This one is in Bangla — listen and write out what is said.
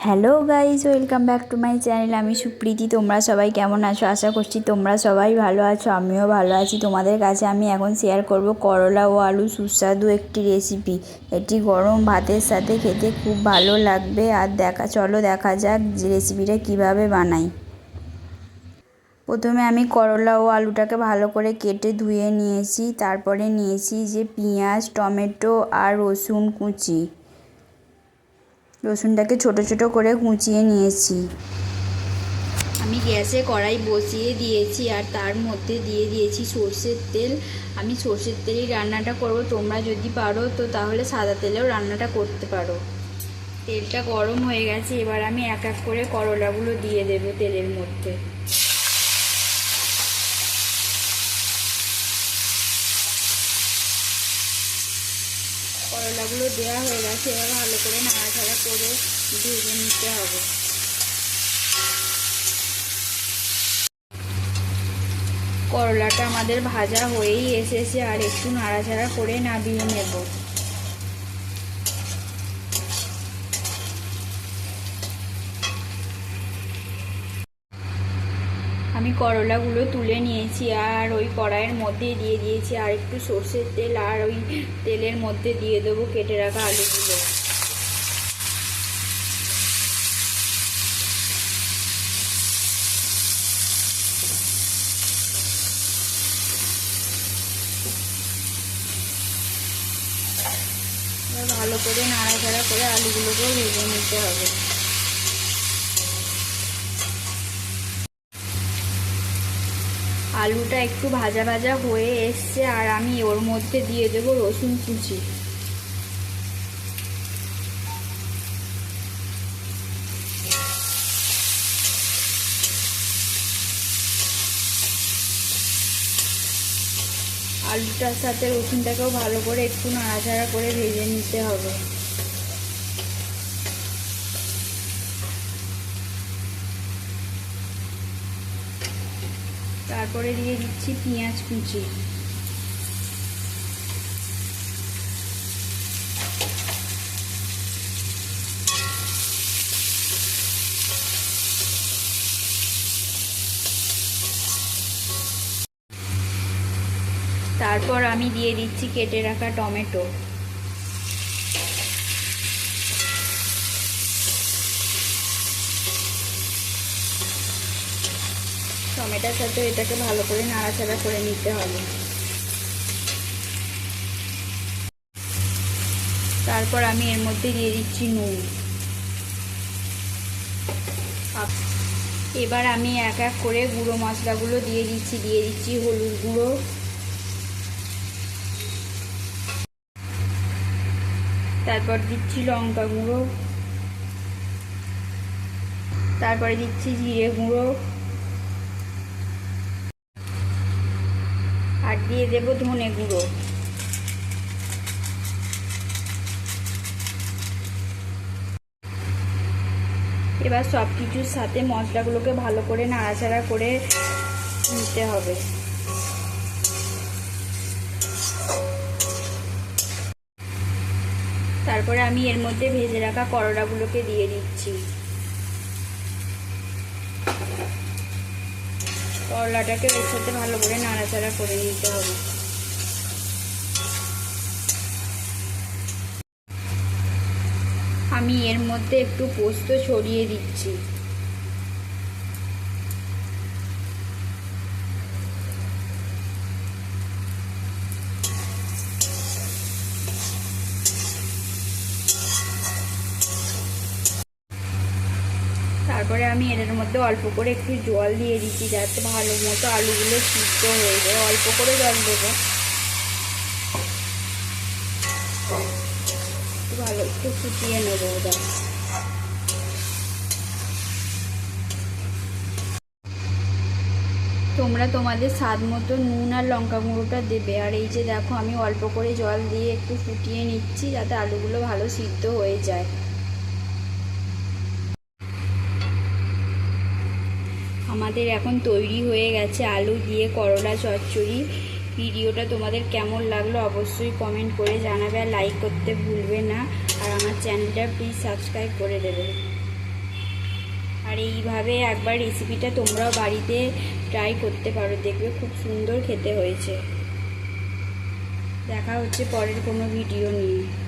Hello guys, welcome back to my channel. আমি সুপ্রীতি। তোমরা সবাই কেমন আছো? আশা করছি তোমরা সবাই ভালো আছো, আমিও ভালো আছি। তোমাদের কাছে আমি এখন শেয়ার করব করলা ও আলু সুস্বাদু একটি রেসিপি। এটি গরম ভাতের সাথে খেতে খুব ভালো লাগবে। আর চলো দেখা যাক যে রেসিপিটা কিভাবে বানাই। প্রথমে আমি করলা ও আলুটাকে ভালো করে কেটে ধুয়ে নিয়েছি। তারপরে নিয়েছি যে পেঁয়াজ, টমেটো আর রসুন কুচি। রসুনটাকে ছোট ছোট করে কুচিয়ে নিয়েছি। আমি গ্যাসে কড়াই বসিয়ে দিয়েছি আর তার মধ্যে দিয়ে দিয়েছি সর্ষের তেল। আমি সর্ষের তেলেই রান্নাটা করব। তোমরা যদি পারো তো তাহলে সাদা তেলেও রান্নাটা করতে পারো। তেলটা গরম হয়ে গেছে, এবার আমি এক এক করে করলাগুলো দিয়ে দেব তেলের মধ্যে। করলাগুলো দেওয়া হয়ে গেছে, এবার ভালো করে নাড়াচাড়া করে ভেজে নিতে হবে। করলাটা আমাদের ভাজা হয়েই এসেছে, আর একটু নাড়াচাড়া করে নামিয়ে নেব। আমি করলাগুলো তুলে নিয়েছি আর ওই কড়াইয়ের মধ্যে দিয়ে দিয়েছি আর একটু সর্ষের তেল, আর ওই তেলের মধ্যে দিয়ে দেবো কেটে রাখা আলুগুলো। ভালো করে নাড়াচাড়া করে আলুগুলোকেও ভেজে নিতে হবে। আলুটা একটু ভাজা ভাজা হয়ে এসছে, আর আমি ওর মধ্যে দিয়ে দেবো রসুন কুচি। আলুটার সাথে রসুনটাকেও ভালো করে একটু নাড়াচাড়া করে ভেজে নিতে হবে। তারপরে দিয়ে দিচ্ছি পেঁয়াজ কুচি। তারপর আমি দিয়ে দিচ্ছি কেটে রাখা টমেটো। টমেটোর সাথে এটাকে ভালো করে নাড়াচাড়া করে নিতে হবে। তারপর আমি এর মধ্যে দিয়ে দিচ্ছি নুন। এবার আমি এক এক করে গুঁড়ো মশলাগুলো দিয়ে দিচ্ছি হলুদ গুঁড়ো, তারপর দিচ্ছি লঙ্কা গুঁড়ো, তারপরে দিচ্ছি জিরে গুঁড়ো, আর দিয়ে দেবো ধনে গুঁড়ো। এবার সব কিছুর সাথে মশলাগুলোকে ভালো করে নাড়াচাড়া করে নিতে হবে। তারপরে আমি এর মধ্যে ভেজে রাখা করলাগুলোকে দিয়ে দিচ্ছি। করলাটাকে এর সাথে ভালো করে নাড়াচাড়া করে নিতে হবে। আমি এর মধ্যে একটু পোস্ত ছড়িয়ে দিচ্ছি। তারপরে আমি এর মধ্যে অল্প করে একটু জল দিয়ে দিচ্ছি, যাতে ভালো মতো আলুগুলো সিদ্ধ হয়ে যায়। অল্প করে জল দেবো, ভালো একটু ফুটিয়ে নেবো ওটা। তোমরা তোমাদের স্বাদ মতো নুন আর লঙ্কা গুঁড়োটা দেবে। আর এই যে দেখো, আমি অল্প করে জল দিয়ে একটু ফুটিয়ে নিচ্ছি, যাতে আলুগুলো ভালো সিদ্ধ হয়ে যায়। আমাদের এখন তৈরি হয়ে গেছে আলু দিয়ে করলা চচ্চড়ি। ভিডিওটা তোমাদের কেমন লাগলো অবশ্যই কমেন্ট করে জানাবে, আর লাইক করতে ভুলবে না। আর আমার চ্যানেলটা প্লিজ সাবস্ক্রাইব করে দেবে। আর এইভাবে একবার রেসিপিটা তোমরাও বাড়িতে ট্রাই করতে পারো, দেখবে খুব সুন্দর খেতে হয়েছে। দেখা হচ্ছে পরের কোনো ভিডিও নিয়ে।